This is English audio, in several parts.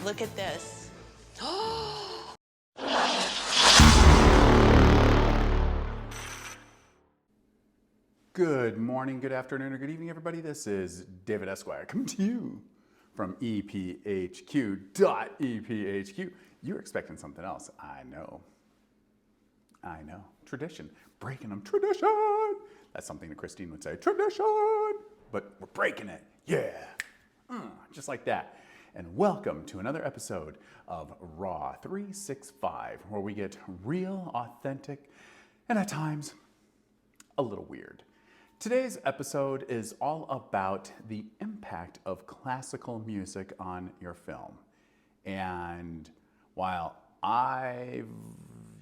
look at this. Good morning, good afternoon, or good evening, everybody. This is David Esquire coming to you from ephq.ephq. You're expecting something else. I know. Tradition. Breaking them. Tradition. That's something that Christine would say. Tradition. But we're breaking it. Yeah. Just like that. And welcome to another episode of Raw 365, where we get real, authentic, and at times a little weird. Today's episode is all about the impact of classical music on your film. And while I've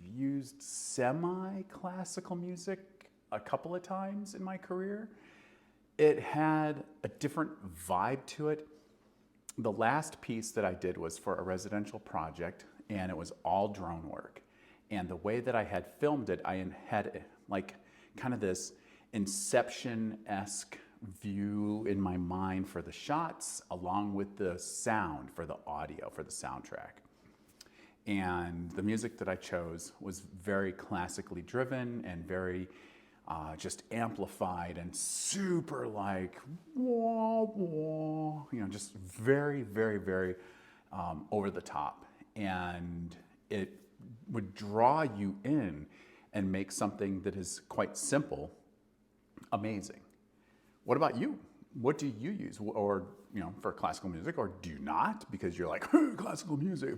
used semi-classical music a couple of times in my career, it had a different vibe to it. The last piece that I did was for a residential project, and it was all drone work. And the way that I had filmed it, I had like kind of this Inception-esque view in my mind for the shots, along with the sound for the audio, for the soundtrack. And the music that I chose was very classically driven and very just amplified and super like, wah, wah, just very, very, very over the top. And it would draw you in and make something that is quite simple amazing. What about you? What do you use, or for classical music, or do you not because you're like, hey, classical music,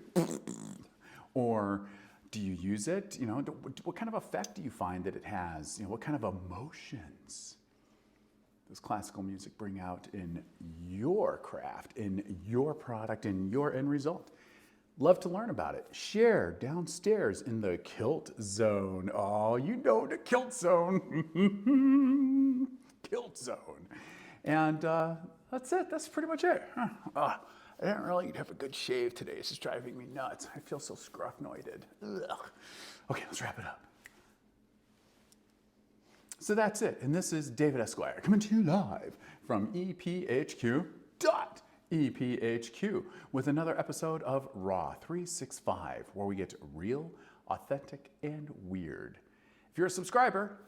or do you use it? What kind of effect do you find that it has? What kind of emotions does classical music bring out in your craft, in your product, in your end result? Love to learn about it. Share downstairs in the kilt zone. Oh, you know the kilt zone. Kilt zone. And that's it. That's pretty much it. I didn't really have a good shave today. It's just driving me nuts. I feel so scruffnoided. Ugh. Okay, let's wrap it up. So that's it. And this is David Esquire coming to you live from ephq.ephq with another episode of Raw 365, where we get real, authentic, and weird. If you're a subscriber,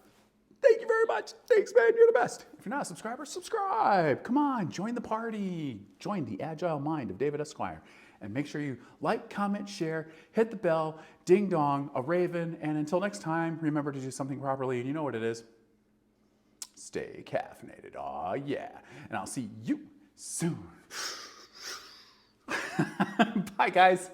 thank you very much. Thanks, man. You're the best. If you're not a subscriber, subscribe. Come on, join the party. Join the agile mind of David Esquire. And make sure you like, comment, share, hit the bell, ding dong, a raven. And until next time, remember to do something properly. And you know what it is. Stay caffeinated. Aw, yeah. And I'll see you soon. Bye, guys.